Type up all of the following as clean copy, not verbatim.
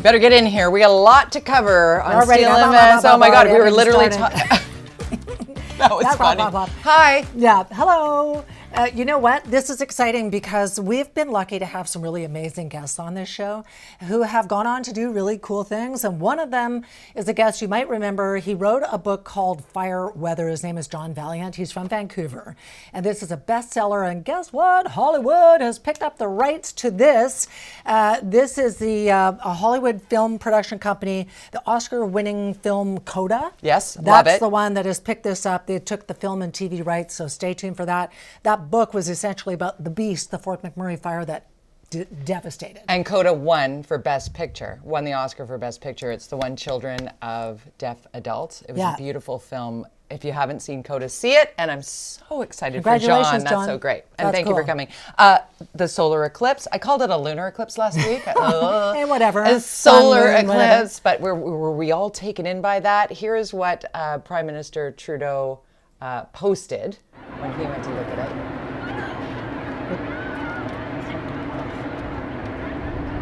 better get in here. We got a lot to cover on steel limits. Oh my God, we were literally talking. That was funny. Hi. Yeah, hello. You know what? This is exciting because we've been lucky to have some really amazing guests on this show who have gone on to do really cool things. And one of them is a guest you might remember. He wrote a book called Fire Weather. His name is John Valiant. He's from Vancouver. And this is a bestseller. And guess what? Hollywood has picked up the rights to this. This is a Hollywood film production company, the Oscar-winning film Coda. Yes, love it. That's the one that has picked this up. They took the film and TV rights, so stay tuned for that. That book was essentially about the beast, the Fort McMurray fire that devastated. And Coda won for Best Picture, won the Oscar for Best Picture. It's the one Children of Deaf Adults. It was a beautiful film. If you haven't seen Coda, see it. And I'm so excited for John. That's so great. And thank you for coming. The solar eclipse. I called it a lunar eclipse last week. Hey, whatever. A solar eclipse. But were we all taken in by that? Here is what Prime Minister Trudeau posted when he went to look at it.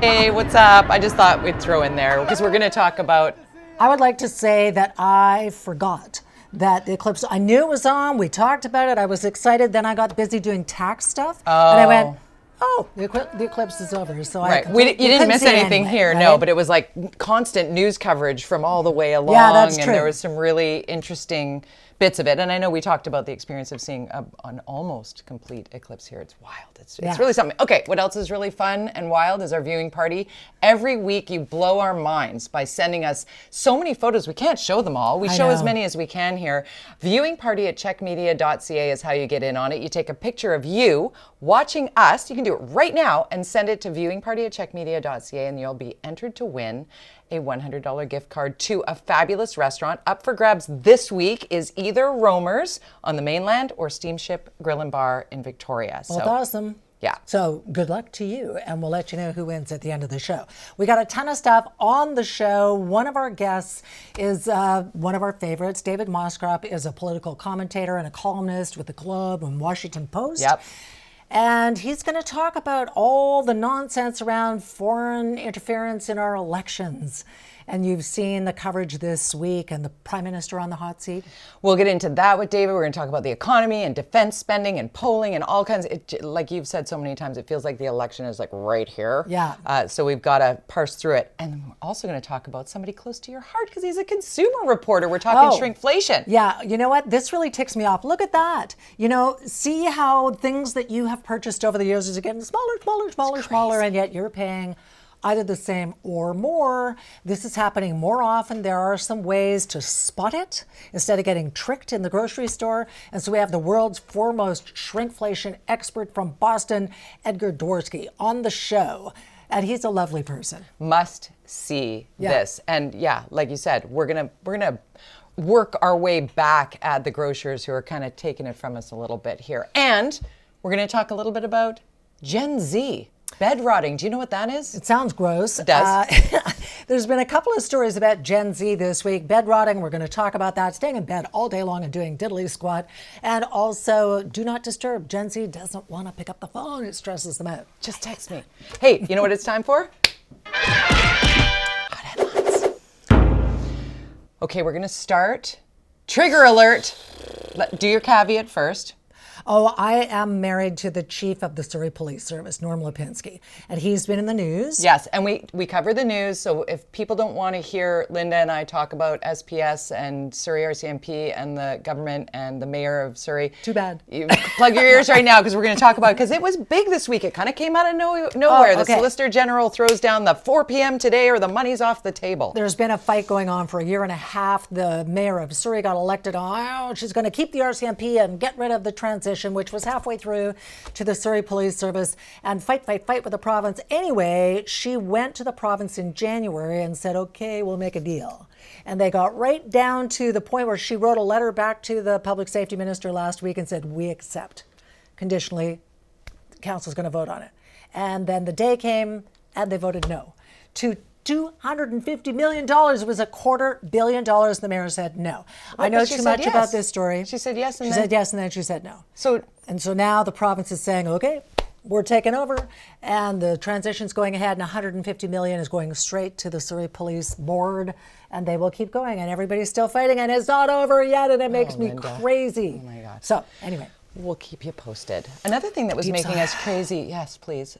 Hey, what's up? I just thought we'd throw in there because we're going to talk about... I would like to say that I forgot that the eclipse, I knew it was on, we talked about it, I was excited, then I got busy doing tax stuff, and I went, oh, the eclipse is over. So right. You didn't miss anything here, right? No, but it was like constant news coverage from all the way along, that's true. And there was some really interesting bits of it. And I know we talked about the experience of seeing an almost complete eclipse here. It's wild. It's really something. Okay, what else is really fun and wild is our viewing party. Every week you blow our minds by sending us so many photos. We can't show them all. We show as many as we can here. Viewing party at CHEKmedia.ca is how you get in on it. You take a picture of you watching us. You can do it right now and send it to viewingparty@CHEKmedia.ca and you'll be entered to win a $100 gift card to a fabulous restaurant. Up for grabs this week is either Romer's on the mainland or Steamship Grill and Bar in Victoria. Well, that's awesome. Yeah. So good luck to you, and we'll let you know who wins at the end of the show. We got a ton of stuff on the show. One of our guests is one of our favorites. David Moskrop is a political commentator and a columnist with the Globe and Washington Post. Yep. And he's going to talk about all the nonsense around foreign interference in our elections. And you've seen the coverage this week and the Prime Minister on the hot seat. We'll get into that with David. We're going to talk about the economy and defense spending and polling and all kinds. Like you've said so many times, it feels like the election is like right here. Yeah. So we've got to parse through it. And we're also going to talk about somebody close to your heart because he's a consumer reporter. We're talking shrinkflation. Yeah. You know what? This really ticks me off. Look at that. You know, see how things that you have purchased over the years are getting smaller, and yet you're paying either the same or more. This is happening more often. There are some ways to spot it instead of getting tricked in the grocery store. And so we have the world's foremost shrinkflation expert from Boston, Edgar Dworsky, on the show. And he's a lovely person. Must see this. And like you said, we're gonna work our way back at the grocers who are kind of taking it from us a little bit here. And we're gonna talk a little bit about Gen Z. Bed rotting. Do you know what that is? It sounds gross. It does. There's been a couple of stories about Gen Z this week. Bed rotting, we're going to talk about that. Staying in bed all day long and doing diddly squat. And also, do not disturb. Gen Z doesn't want to pick up the phone. It stresses them out. Just text me. Hey, you know what it's time for? Hot headlines. Okay, we're going to start. Trigger alert. Do your caveat first. Oh, I am married to the chief of the Surrey Police Service, Norm Lipinski, and he's been in the news. Yes, and we cover the news, so if people don't want to hear Linda and I talk about SPS and Surrey RCMP and the government and the mayor of Surrey. Too bad. You plug your ears right now because we're going to talk about it because it was big this week. It kind of came out of nowhere. The Solicitor General throws down the 4 p.m. today or the money's off the table. There's been a fight going on for a year and a half. The mayor of Surrey got elected. She's going to keep the RCMP and get rid of the transition, which was halfway through, to the Surrey Police Service, and fight with the province. Anyway, she went to the province in January and said, okay, we'll make a deal. And they got right down to the point where she wrote a letter back to the public safety minister last week and said, we accept. Conditionally, the council's going to vote on it. And then the day came and they voted no. To $250 million. It was $250 million. The mayor said no. I know too much about this story. She said yes, she said yes, and then she said no. So now the province is saying, okay, we're taking over, and the transition's going ahead, and $150 million is going straight to the Surrey Police Board, and they will keep going, and everybody's still fighting, and it's not over yet, and it makes me crazy. Oh my God. So anyway. We'll keep you posted. Another thing that was making us crazy, yes, please,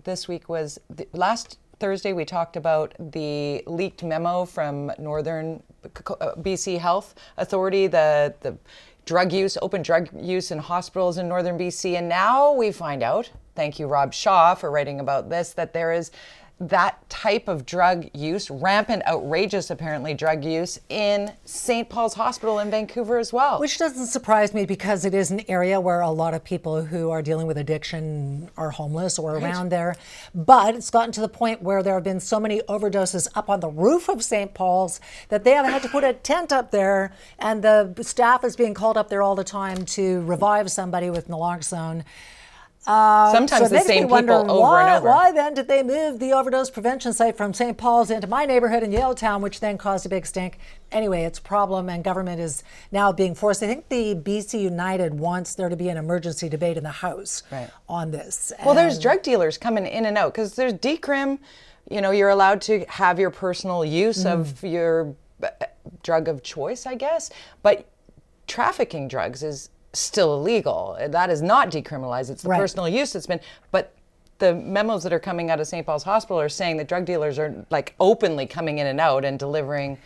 this week was, last Thursday we talked about the leaked memo from Northern BC Health Authority, the drug use, open drug use in hospitals in Northern BC. And now we find out, thank you Rob Shaw for writing about this, that there is that type of drug use, rampant, outrageous, apparently, drug use in St. Paul's Hospital in Vancouver as well. Which doesn't surprise me because it is an area where a lot of people who are dealing with addiction are homeless or around there. But it's gotten to the point where there have been so many overdoses up on the roof of St. Paul's that they have had to put a tent up there, and the staff is being called up there all the time to revive somebody with naloxone. Sometimes so the same people over and over. Why then did they move the overdose prevention site from St. Paul's into my neighborhood in Yaletown, which then caused a big stink? Anyway, it's a problem, and government is now being forced. I think the BC United wants there to be an emergency debate in the House on this. Well, there's drug dealers coming in and out because there's decrim. You know, you're allowed to have your personal use of your drug of choice, I guess, but trafficking drugs is still illegal. That is not decriminalized. It's the personal use that's been, but the memos that are coming out of St. Paul's Hospital are saying that drug dealers are like openly coming in and out and delivering.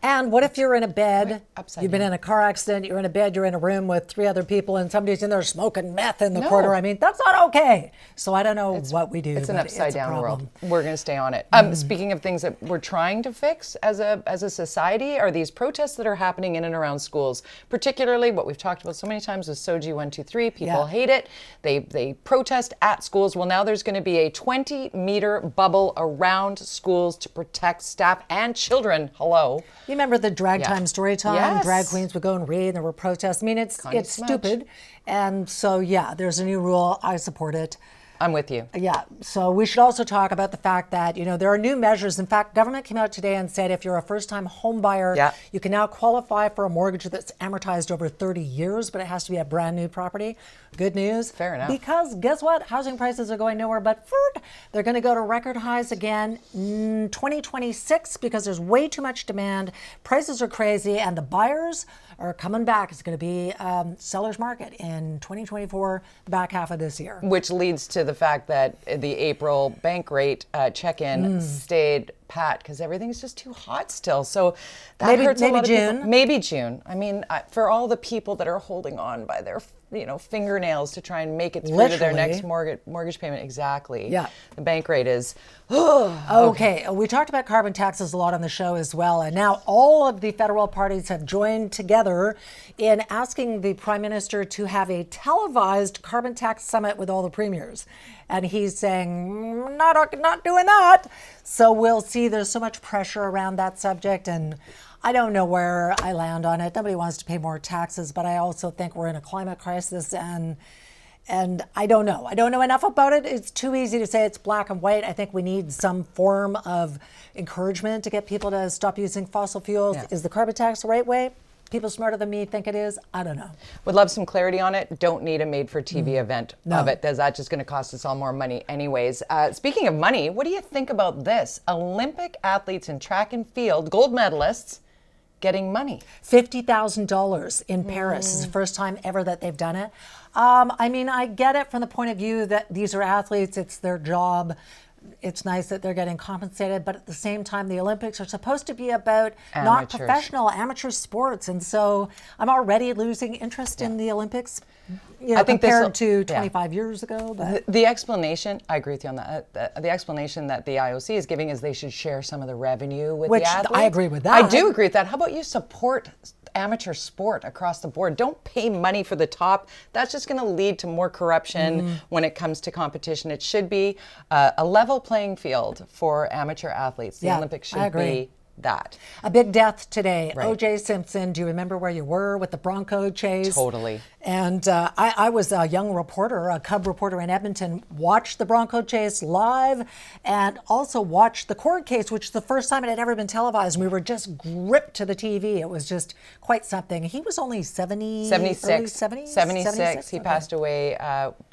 And what if you're in a bed, you've been in a car accident, you're in a bed, you're in a room with 3 other people, and somebody's in there smoking meth in the corner? I mean, that's not okay. So I don't know what we do. It's an upside down world. We're going to stay on it. Speaking of things that we're trying to fix as a society, are these protests that are happening in and around schools, particularly what we've talked about so many times with SOGI 123. People hate it. They protest at schools. Well, now there's going to be a 20-meter bubble around schools to protect staff and children. Hello. You remember the drag time, story time? Yes. Drag queens would go and read, and there were protests. I mean, it's stupid. And so, yeah, there's a new rule. I support it. I'm with you. Yeah. So we should also talk about the fact that, you know, there are new measures. In fact, government came out today and said if you're a first-time home buyer, you can now qualify for a mortgage that's amortized over 30 years, but it has to be a brand new property. Good news. Fair enough. Because guess what? Housing prices are going nowhere but they're going to go to record highs again in 2026 because there's way too much demand. Prices are crazy, and the buyers are coming back. It's going to be seller's market in 2024, the back half of this year. Which leads to the fact that the April bank rate check-in stayed pat because everything's just too hot still. So that hurts a lot of people. Maybe June. I mean, for all the people that are holding on by their fingernails to try and make it through to their next mortgage payment. Exactly. Yeah. The bank rate is. Okay. We talked about carbon taxes a lot on the show as well. And now all of the federal parties have joined together in asking the Prime Minister to have a televised carbon tax summit with all the premiers. And he's saying, not doing that. So we'll see. There's so much pressure around that subject. And I don't know where I land on it. Nobody wants to pay more taxes, but I also think we're in a climate crisis, and I don't know. I don't know enough about it. It's too easy to say it's black and white. I think we need some form of encouragement to get people to stop using fossil fuels. Yeah. Is the carbon tax the right way? People smarter than me think it is. I don't know. Would love some clarity on it. Don't need a made-for-TV event of it. Is that just going to cost us all more money anyways? Speaking of money, what do you think about this? Olympic athletes in track and field, gold medalists, getting money. $50,000 in Paris is the first time ever that they've done it. I mean, I get it from the point of view that these are athletes, it's their job. It's nice that they're getting compensated, but at the same time, the Olympics are supposed to be about not professional, amateur sports. And so I'm already losing interest in the Olympics, I think compared to 25 years ago. But the explanation, I agree with you on that. The explanation that the IOC is giving is they should share some of the revenue with the athletes. I agree with that. I do agree with that. How about you support amateur sport across the board? Don't pay money for the top. That's just going to lead to more corruption when it comes to competition. It should be a level playing field for amateur athletes. The Olympics should be that. A big death today. O.J. Simpson, do you remember where you were with the Bronco chase? Totally. And I was a young reporter, a Cub reporter in Edmonton, watched the Bronco chase live and also watched the court case, which is the first time it had ever been televised. And we were just gripped to the TV. It was just quite something. He was only 76. early 70s? 76. He Okay. passed away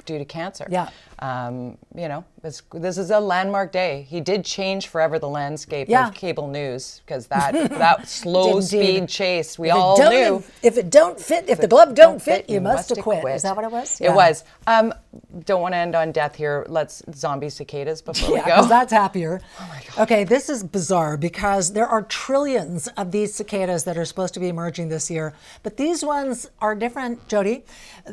due to cancer. Yeah. You know, this is a landmark day. He did change forever the landscape Yeah. of cable news, because that slow Did speed indeed. chase, we If it all don't- knew. If it don't fit, if the glove don't fit, you must acquit. Is that what it was? It was. Don't want to end on death here. Let's zombie cicadas before we Yeah, go. because that's happier. Oh my God. Okay, this is bizarre because there are trillions of these cicadas that are supposed to be emerging this year, but these ones are different, Jody.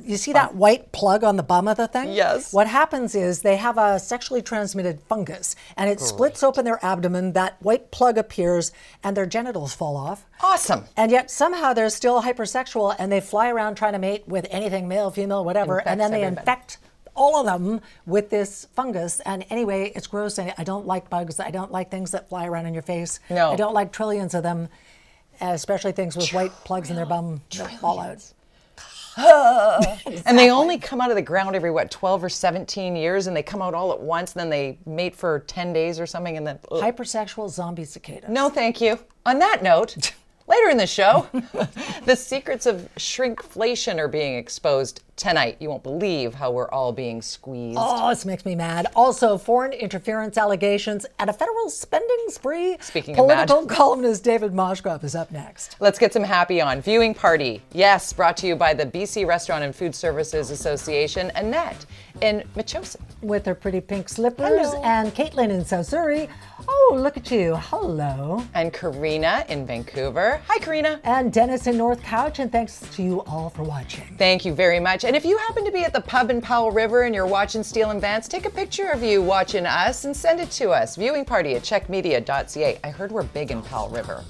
You see that white plug on the bum of the thing? Yes. What happens is they have a sexually transmitted fungus, and it splits open their abdomen. That white plug appears, and their genitals fall off. Awesome. And yet somehow they're still hypersexual, and they fly around trying to mate with anything, male, female, whatever, and then they infect all of them with this fungus. And anyway, it's gross. And I don't like bugs. I don't like things that fly around in your face. No. I don't like trillions of them, especially things with white plugs in their bum that fall out. And they only come out of the ground every, 12 or 17 years, and they come out all at once, and then they mate for 10 days or something, and then... Hypersexual zombie cicadas. No, thank you. On that note, later in the show, the secrets of shrinkflation are being exposed tonight. You won't believe how we're all being squeezed. Oh, this makes me mad. Also, foreign interference allegations and a federal spending spree. Speaking of mad. Political columnist David Moshgrove is up next. Let's get some happy on. Viewing party. Yes, brought to you by the BC Restaurant and Food Services Association, Annette in Metchosin. With her pretty pink slippers. Hello. And Caitlin in South Surrey. Oh, look at you. Hello. And Karina in Vancouver. Hi, Karina. And Dennis in North Couch. And thanks to you all for watching. Thank you very much. And if you happen to be at the pub in Powell River and you're watching Steel and Vance, take a picture of you watching us and send it to us. Viewing party at checkmedia.ca. I heard we're big in Powell River.